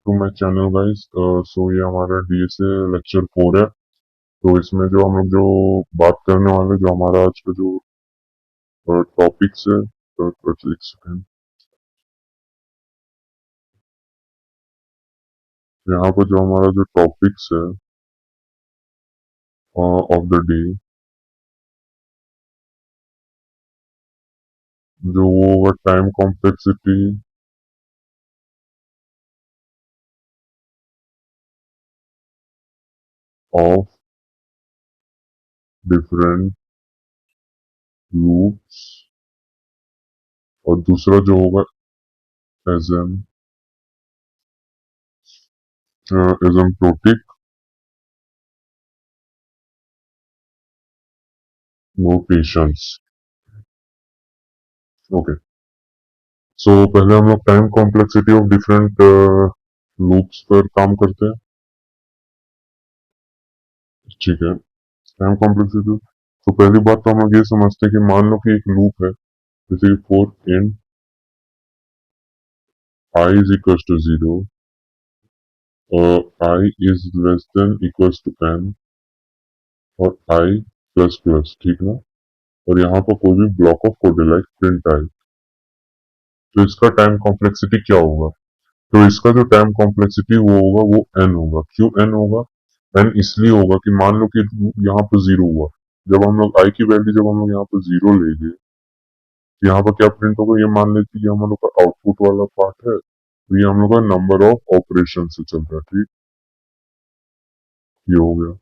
To my channel guys. So ये हमारा DSA lecture 4 है। तो इसमें जो हम लोग जो बात करने वाले, जो हमारा आज का जो टॉपिक्स है, तो एक सेकेंड, यहाँ पर जो हमारा जो टॉपिक्स है ऑफ द डे, जो वो होगा time complexity of different loops, और दूसरा जो होगा एसिम्प्टोटिक नोटेशंस। ओके, सो पहले हम लोग time complexity of different loops पर काम करते हैं। ठीक है, टाइम कॉम्प्लेक्सिटी। तो पहली बात तो हम लोग ये समझते हैं कि मान लो कि एक लूप है, जैसे for in i is equal to 0, i is less than equal to n, और आई प्लस प्लस, ठीक ना। और यहाँ पर कोई भी ब्लॉक ऑफ कोड है लाइक प्रिंट आई, तो इसका टाइम कॉम्प्लेक्सिटी क्या होगा? तो इसका जो टाइम कॉम्प्लेक्सिटी वो होगा, वो n होगा। क्यों n होगा? n इसलिए होगा कि मान लो कि यहाँ पर 0 हुआ, जब हम लोग i की वैल्यू जब हम लोग यहाँ पर 0 लेंगे, तो यहाँ पर क्या प्रिंट होगा, ये मान लेते हैं कि हम लोग का आउटपुट वाला पार्ट है, तो ये हम लोग का नंबर ऑफ ऑपरेशन से चल रहा है। ठीक, ये हो गया।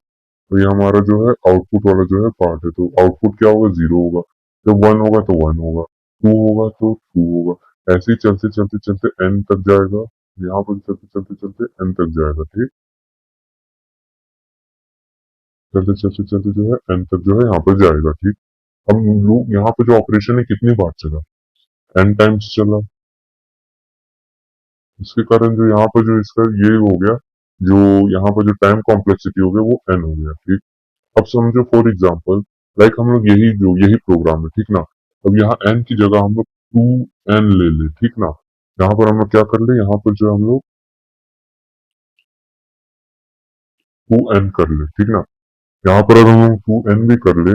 तो ये हमारा जो है आउटपुट वाला जो है पार्ट है, तो आउटपुट क्या होगा, 0 होगा। जब 1 होगा तो 1 होगा, 2 होगा तो 2 होगा। ऐसे ही चलते चलते चलते n तक जाएगा, यहाँ पर चलते चलते चलते n तक जाएगा। ठीक, चलते चलते चलते जो है n तक जो है यहाँ पर जाएगा। ठीक, अब लूप यहाँ पे जो ऑपरेशन है कितनी बार चला, n टाइम्स चला। इसके कारण जो यहाँ पर जो इसका ये हो गया, जो यहाँ पर जो टाइम कॉम्प्लेक्सिटी हो गया वो n हो गया। ठीक, अब समझो फॉर एग्जांपल, लाइक हम लोग यही प्रोग्राम है, ठीक ना। अब यहाँ n की जगह हम लोग 2n ले ले, ठीक ना। यहाँ पर हम लोग क्या कर ले, यहाँ पर जो हम लोग 2n कर ले, ठीक ना। यहाँ पर अगर हम लोग 2n भी कर ले,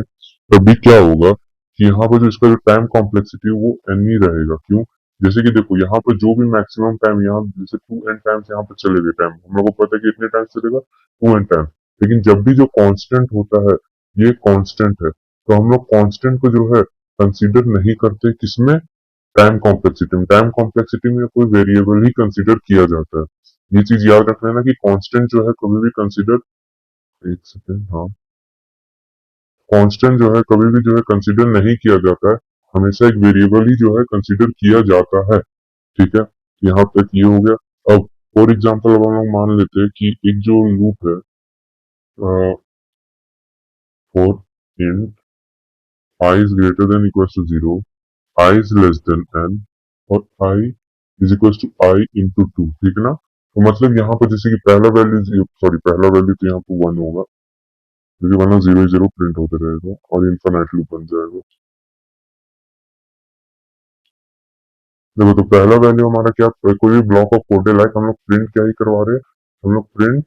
तभी क्या होगा कि यहाँ पर जो इसका जो टाइम कॉम्प्लेक्सिटी है वो n ही रहेगा। क्यों? जैसे कि देखो, यहाँ पर जो भी मैक्सिमम टाइम यहाँ जैसे 2n टाइम्स यहाँ पर चले गए टाइम, हम लोग को पता है कि इतने टाइम चलेगा 2n टाइम। लेकिन जब भी जो कांस्टेंट होता है, ये कांस्टेंट है, तो हम लोग कांस्टेंट को जो है कंसीडर नहीं करते किसमें, टाइम कॉम्प्लेक्सिटी में। टाइम कॉम्प्लेक्सिटी में कोई वेरिएबल ही कंसीडर किया जाता है। ये चीज याद रख लेना कि कांस्टेंट जो है कभी भी कंसीडर, एक सेकेंड, हाँ, कांस्टेंट जो है कभी भी जो है कंसीडर नहीं किया जाता है। हमेशा एक वेरिएबल ही जो है कंसीडर किया जाता है। ठीक है, यहाँ तक ये हो गया। अब फॉर एग्जांपल, अब हम लोग मान लेते हैं कि एक जो लूप है, for in i is greater than equal to 0, i is less than n, और i is equal to i into 2, ठीक है ना। तो मतलब यहाँ पर जैसे कि पहला वैल्यू, सॉरी पहला वैल्यू तो यहाँ पर 1 होगा, क्योंकि वरना 0 0 प्रिंट होते रहेगा और इन्फिनाइट लूप बन जाएगा। देखो, तो पहला वैल्यू हमारा क्या, कोई भी ब्लॉक ऑफ कोड है, लाइक हम लोग प्रिंट क्या ही करवा रहे हैं, हम लोग प्रिंट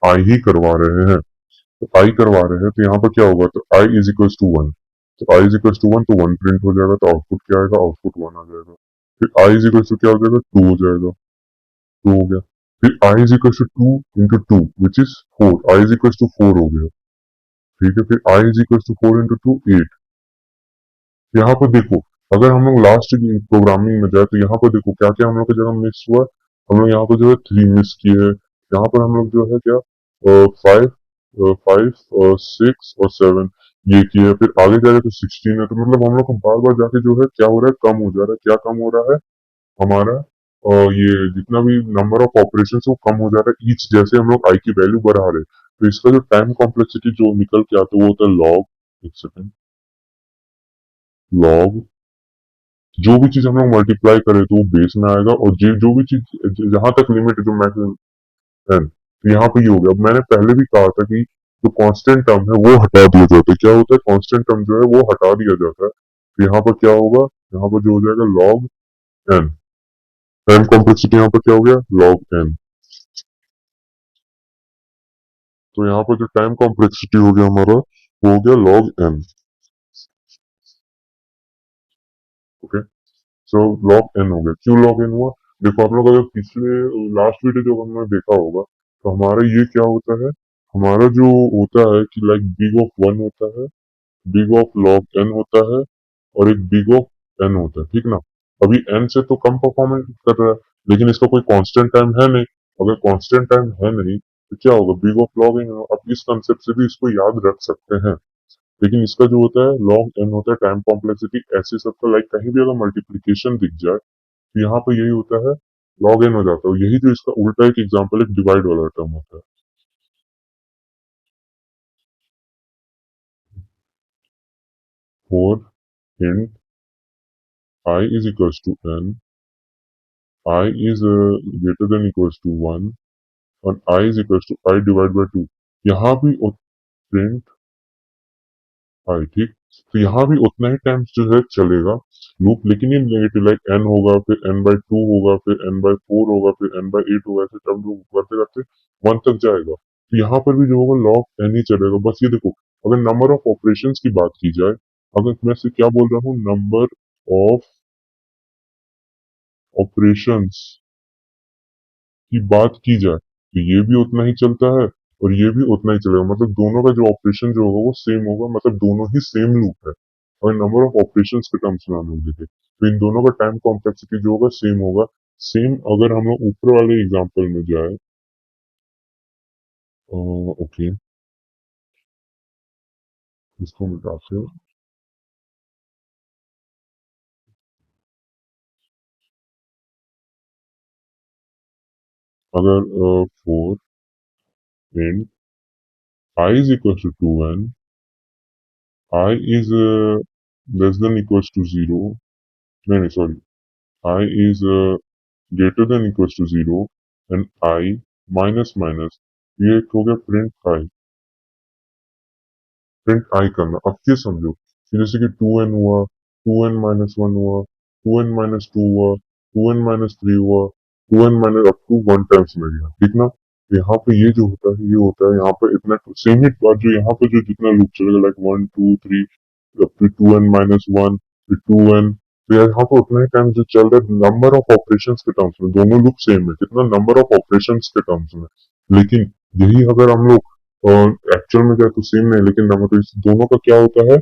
आई ही करवा रहे हैं। तो आई करवा रहे हैं, तो यहाँ पर क्या होगा, तो आई इज इक्वल टू 1, तो आई इज इक्वल टू 1, तो 1 प्रिंट हो जाएगा, तो आउटपुट क्या आएगा, आउटपुट 1 आ जाएगा। फिर आई इज इक्वल टू क्या हो जाएगा, 2 हो जाएगा, 2 हो गया। फिर i is equal to 2 into 2 which is 4, i is equal to 4 हो गया। ठीक है, फिर i is equal to 4 into 2 8। यहाँ पर देखो, अगर हम लोग लास्ट प्रोग्रामिंग में जाए, तो यहाँ पर देखो क्या क्या हम लोग की जगह मिस हुआ। हम लोग यहाँ पर जो है 3 मिस किए हैं, यहाँ पर हम लोग जो है क्या 5 5 6 और 7 ये किए हैं। फिर आगे जाके तो 16 है, तो मतलब हम लोग को बार बार जाके जो है क्या हो रहा है, कम हो जा रहा है। क्या कम हो रहा है हमारा, ये जितना भी नंबर ऑफ ऑपरेशन वो कम हो जा रहा है ईच, जैसे हम लोग आई की वैल्यू बढ़ा रहे हैं। तो इसका जो टाइम कॉम्प्लेक्सिटी जो निकल के आता है वो होता है लॉग, एक सेकेंड, लॉग, जो भी चीज हम लोग मल्टीप्लाई करें तो वो बेस में आएगा, और जो भी चीज जहां तक लिमिट है जो मैक्सिमम है, तो यहाँ पे ये हो गया। अब मैंने पहले भी कहा था कि जो कांस्टेंट टर्म है वो हटा दिया जाता है। क्या होता है, कांस्टेंट टर्म जो है वो हटा दिया जाता है, तो यहाँ पर क्या होगा, यहाँ पर जो हो जाएगा लॉग एन। टाइम कॉम्प्लेक्सिटी यहाँ पर क्या हो गया, log n। तो यहाँ पर जो टाइम कॉम्प्लेक्सिटी हो गया हमारा वो हो गया log n। ओके, सो log n हो गया। क्यों log n हुआ? देखो आप लोग अगर पिछले लास्ट वीडियो जो हमने देखा होगा तो हमारा ये क्या होता है, हमारा जो होता है कि लाइक बिग ऑफ वन होता है, बिग ऑफ log n होता है, और एक बिग ऑफ n होता है, ठीक ना। अभी n से तो कम परफॉर्मेंस कर रहा है, लेकिन इसका कोई कांस्टेंट टाइम है नहीं। अगर कांस्टेंट टाइम है नहीं तो क्या होगा, बिग ऑफ log n। आप इस कंसेप्ट से भी इसको याद रख सकते हैं। लेकिन इसका जो होता है log n होता है टाइम कॉम्प्लेक्सिटी। ऐसे सबका लाइक कहीं भी अगर मल्टीप्लीकेशन दिख जाए तो यहाँ पे यही होता है, log n हो जाता है। यही जो इसका उल्टा एक एग्जाम्पल एक डिवाइड वाला टर्म होता है। Four int I is equals to n, I is greater than equals to 1 और I is equals to I divide by 2। यहाँ भी प्रिंट आई, ठीक। तो यहाँ भी उतना ही टाइम जो है चलेगा लूप, लेकिन ये नेगेटिव लाइक n होगा, फिर n बाई 2 होगा, फिर n बाई 4 होगा, फिर n बाई 8 होगा, ऐसे टर्म लूप करते करते 1 तक जाएगा। तो यहाँ पर भी जो होगा log n ही चलेगा। बस ये देखो, अगर नंबर ऑफ ऑपरेशंस की बात की जाए, अगर मैं से क्या बोल रहा हूँ, नंबर ऑफ ऑपरेशंस की बात की जाए तो ये भी उतना ही चलता है और ये भी उतना ही चलेगा। मतलब दोनों का जो ऑपरेशन जो होगा वो सेम होगा, मतलब दोनों ही सेम लूप है। और नंबर ऑफ ऑपरेशंस के टर्म्स में हम लोग देखें तो इन दोनों का टाइम कॉम्प्लेक्सिटी जो होगा सेम होगा। सेम अगर हम लोग ऊपर वाले एग्जांपल में जाए, ओके, इसको मिटाते हैं। अगर for in i is equal to 2n, i is less than equal to zero, नहीं नहीं sorry, i is greater than equals to 0 and I minus minus, ये एक हो गया प्रिंट आई करना। अब ये समझो कि जैसे कि 2n हुआ, 2n माइनस 1 हुआ, 2n माइनस 2 हुआ, 2n माइनस 3 हुआ, 2n minus up to 1 times में गया, ठीक ना। तो यहाँ पे ये जो होता है ये होता है यहाँ पे इतना सेम ही बात जो यहाँ पे जो जितना लूप चलेगा लाइक 1 2 3 फिर 2n माइनस 1 फिर 2n, तो यहाँ पे उतना ही टाइम जो चल रहा है नंबर ऑफ ऑपरेशंस के टर्म्स में। दोनों लूप सेम है कितना, नंबर ऑफ ऑपरेशंस के टर्म्स में। लेकिन यही अगर हम लोग एक्चुअल में जाए तो सेम नहीं, लेकिन नंबर दोनों का क्या होता है,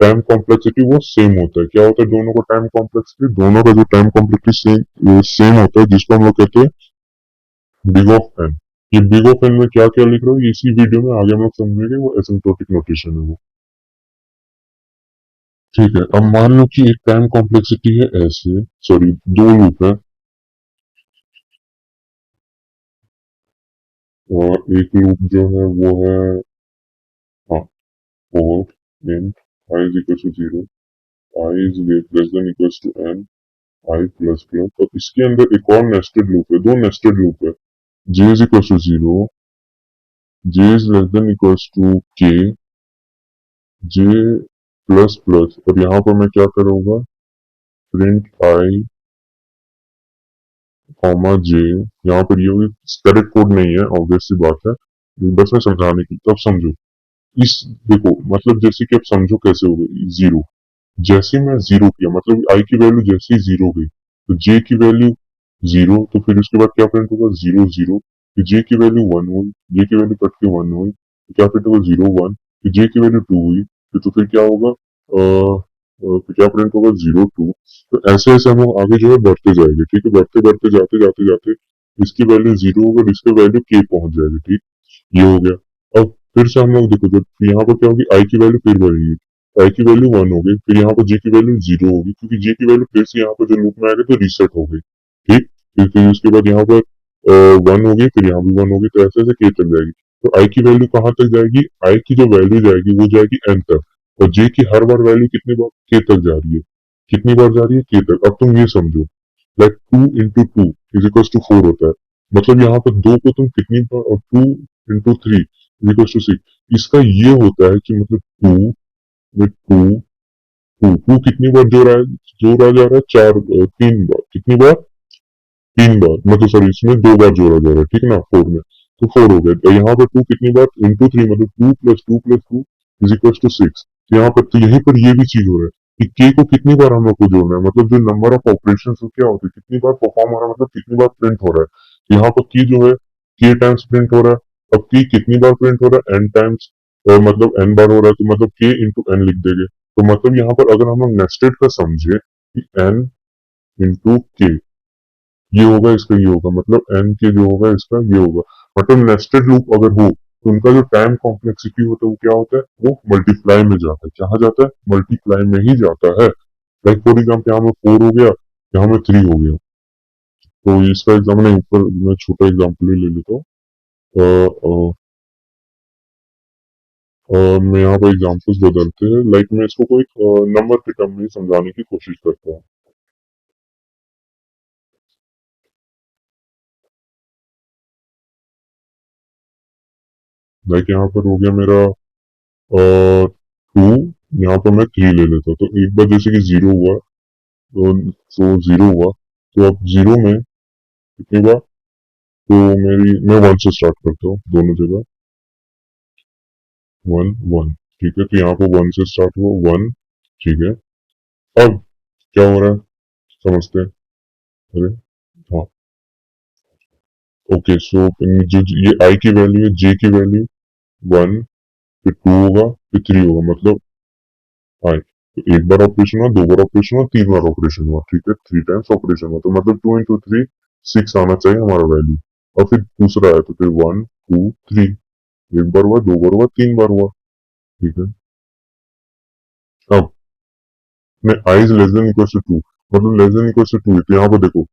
टाइम कॉम्प्लेक्सिटी वो सेम होता है। क्या होता है दोनों का टाइम कॉम्प्लेक्सिटी, दोनों का जो टाइम कॉम्प्लेक्सिटी सेम सेम होता है, जिसको हम लोग कहते हैं बिग ऑफ एन। ये बिग ऑफ एन में क्या क्या लिख रहा हूँ इसी वीडियो में आगे हम लोग समझेंगे, वो एसिम्प्टोटिक नोटेशन है वो, ठीक है। अब मान लो कि एक टाइम कॉम्प्लेक्सिटी है ऐसे, सॉरी दो लूप है, और एक लूप जो है वो है, हाँ, for in i is equal to zero, i is less than equal to n, i plus plus, और इसके अंदर एक और नेस्टेड लूप है, दो नेस्टेड लूप है, j is equal to zero, j is less than equal to k, j plus plus, और यहाँ पर मैं क्या करूंगा, प्रिंट आई कॉमा जे। यहाँ पर ये करेक्ट कोड नहीं है, ऑब्वियस सी बात है, बस मैं समझाने की, तब समझो। इस देखो मतलब जैसे कि अब समझो कैसे हो गई जीरो, जैसे मैं जीरो किया मतलब आई की वैल्यू जैसे ही जीरो गई तो जे की वैल्यू जीरो, तो फिर उसके बाद क्या प्रिंट होगा, जीरो जीरो। फिर जे की वैल्यू वन हुई, जे की वैल्यू कट के वन हुई तो क्या प्रिंट होगा, जीरो वन। फिर जे की वैल्यू टू हुई तो फिर क्या होगा, फिर क्या प्रिंट होगा, जीरो टू। तो ऐसे ऐसे हम लोग आगे जो है बढ़ते जाएंगे, ठीक है, बढ़ते बढ़ते जाते जाते जाते इसकी वैल्यू जीरो होगा, इसकी वैल्यू के पहुंच जाएगी, ठीक। ये हो गया। अब फिर से हम लोग देखो जब यहाँ पर क्या होगी, आई की वैल्यू फिर बढ़ेगी, आई की वैल्यू वन हो गई, फिर यहाँ पर जे की वैल्यू जीरो होगी, क्योंकि जे की वैल्यू फिर से यहाँ पर जो लूप में आएगा तो रीसेट हो गई, ठीक। फिर उसके बाद यहाँ पर वन हो गई, फिर यहाँ भी वन होगी, तो ऐसे ऐसे के तक जाएगी। तो आई की वैल्यू कहाँ तक जाएगी, आई की जो वैल्यू जाएगी वो जाएगी एन तक, और जे की हर बार वैल्यू कितनी बार के तक जा रही है, कितनी बार जा रही है, के तक। अब तुम ये समझो like two into two is equal to four होता है, मतलब यहाँ पर दो को तुम कितनी बार, और two into three is equal to six. इसका ये होता है कि मतलब टू में टू, टू टू कितनी बार जोड़ा है, जोड़ा जा रहा है चार, तीन बार, कितनी बार, 3 बार, मतलब सॉरी इसमें 2 बार जोड़ा जा रहा है, ठीक है ना, 4 में, तो 4 हो गया। तो यहाँ पर 2 कितनी बार, इंटू 3, मतलब 2 + 2 + 2 इज इक्वल टू 6। यहाँ पर तो यहीं पर ये भी चीज हो रहा है कि के को कितनी बार हम लोग को जोड़ना है, मतलब जो नंबर ऑफ ऑपरेशन क्या होते हैं, कितनी बार परफॉर्म हो रहा है, मतलब कितनी बार प्रिंट हो रहा है। यहाँ पर की जो है के टाइम्स प्रिंट हो रहा है। अब की कितनी बार प्रिंट हो रहा है, एन टाइम्स, मतलब एन बार हो रहा है, तो मतलब के इंटू एन लिख देंगे। तो मतलब यहाँ पर अगर हम लोग नेस्टेड का समझे कि एन इंटू के ये होगा, इसका ये होगा, मतलब एन के जो होगा इसका ये होगा, मतलब नेस्टेड लूप अगर हो तो उनका जो टाइम कॉम्प्लेक्सिटी होता है वो क्या होता है, वो मल्टीप्लाई में जाता है। कहाँ जाता है, मल्टीप्लाई में ही जाता है। लाइक फॉर एग्जाम्पल यहाँ में 4 हो गया, यहाँ में 3 हो गया। तो इसका एग्जाम्पल मैं ऊपर मैं छोटा एग्जाम्पल ही ले लेता हूँ। मैं यहाँ पर एग्जाम्पल्स बदलते हैं, लाइक मैं इसको कोई नंबर के टर्म में समझाने की कोशिश करता हूँ। लाइक यहाँ पर हो गया मेरा 2, यहाँ पर मैं 3 ले लेता हूँ। तो एक बार जैसे कि 0 हुआ, तो 0 हुआ, तो अब 0 में कितनी बार, तो मैं 1 से स्टार्ट करता हूँ दोनों जगह, 1 1, ठीक है। तो यहाँ पर 1 से स्टार्ट हुआ, 1, ठीक है। अब क्या हो रहा है समझते हैं। अरे हाँ, ओके, सो जो ये आई की वैल्यू है, जे की वैल्यू 1, फिर 2 होगा, फिर 3 होगा, मतलब आई। तो एक बार ऑपरेशन हुआ, 2 बार ऑपरेशन हुआ, 3 बार ऑपरेशन हुआ, ठीक है, 3 टाइम्स ऑपरेशन हुआ, तो मतलब 2 इंटू 3 6 आना चाहिए हमारा वैल्यू। और फिर दूसरा है, तो फिर 1 2 3, एक बार हुआ, 2 बार हुआ, 3 बार हुआ, ठीक है। अब मैं i is less than equal to 2, मतलब लेस देन इक्वल टू 2, तो यहाँ पर देखो,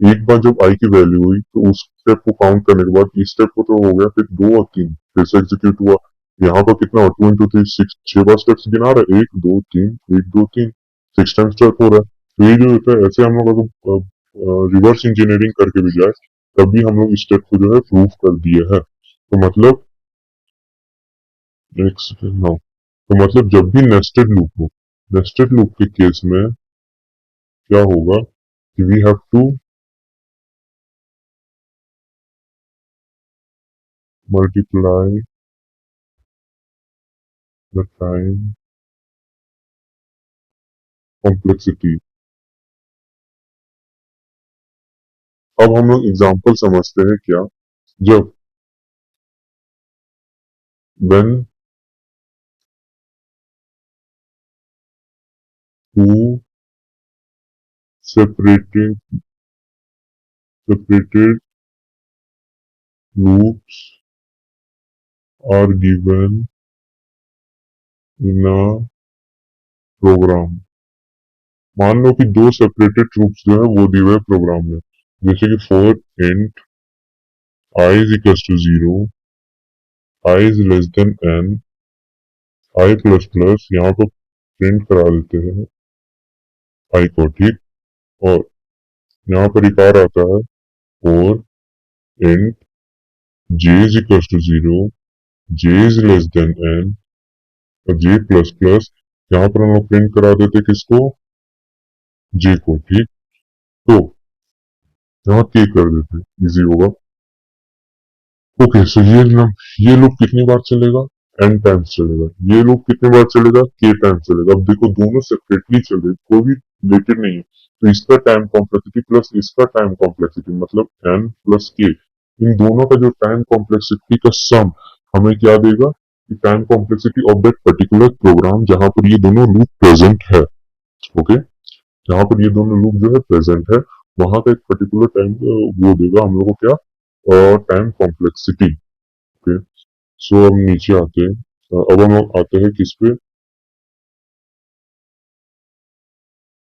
एक बार जब आई की वैल्यू हुई तो उस स्टेप को काउंट करने के बाद इस स्टेप को तो हो गया, फिर 2 और 3 फिर से एग्जीक्यूट हुआ। यहाँ पर कितना हुआ, 2 इंटू 3 6, 6 बार स्टेप्स गिना रहा है, 1 2 3 1 2 3, 6 टाइम स्टेप हो रहा है। तो ये जो होता है, ऐसे हम लोग अगर रिवर्स इंजीनियरिंग करके भी जाए तब भी हम लोग इस स्टेप को जो है प्रूफ कर दिए हैं। तो मतलब एक सेकंड नाउ, तो मतलब जब भी नेस्टेड लूप हो, नेस्टेड लूप के केस में क्या होगा कि we have to multiply the time complexity. अब हम लोग एग्जांपल समझते हैं क्या, जब when two separated separated loops are given in a program। मान लो कि दो सेपरेटेड लूप्स जो है वो दिए हुए प्रोग्राम में, जैसे कि for int i is equal to 0, i is less than n, i plus plus, यहाँ पर प्रिंट करा देते हैं आई को, ठीक। और यहाँ पर एक और आता है, for int j is equal to 0, j is less than n, और जे प्लस प्लस, यहाँ पर हम लोग प्रिंट करा देते किसको, जे को, ठीक। तो यहाँ के कर देते, इजी होगा। ओके, सो ये लूप कितनी बार चलेगा, एन टाइम्स चलेगा। ये लूप कितनी बार चलेगा, के टाइम्स चलेगा। अब देखो दोनों सेपरेटली चल रहे, कोई भी रिलेटेड नहीं है, तो इसका टाइम कॉम्प्लेक्सिटी प्लस इसका टाइम कॉम्प्लेक्सिटी मतलब एन प्लस के, इन दोनों का जो टाइम कॉम्प्लेक्सिटी का सम हमें क्या देगा, कि time complexity of that particular program जहां पर ये दोनों लूप प्रेजेंट है। ओके, जहां पर ये दोनों लूप जो है प्रेजेंट है, वहां का एक पर्टिकुलर टाइम वो देगा हम लोग को क्या, टाइम कॉम्प्लेक्सिटी। ओके, सो अब नीचे आते हैं, अब हम लोग आते हैं किस पे,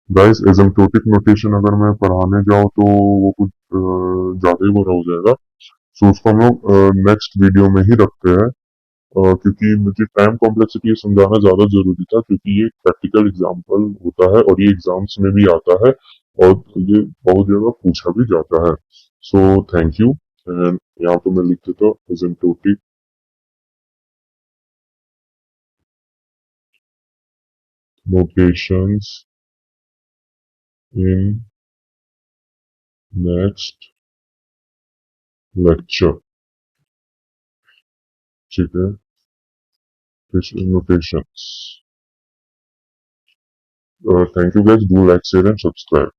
गाइस एसिम्प्टोटिक नोटेशन अगर मैं पढ़ाने जाऊँ तो वो कुछ ज्यादा ही बड़ा हो जाएगा। सो उसको हम लोग नेक्स्ट वीडियो में ही रखते हैं, क्योंकि मुझे टाइम कॉम्प्लेक्सिटी समझाना ज्यादा जरूरी था, क्योंकि ये प्रैक्टिकल एग्जाम्पल होता है और ये एग्जाम्स में भी आता है और ये बहुत जगह पूछा भी जाता है। So thank you. एंड यहाँ पे मैं लिख देता हूँ asymptotic notations in next lecture, ठीक है, notations. Thank you guys. Do like, share and subscribe.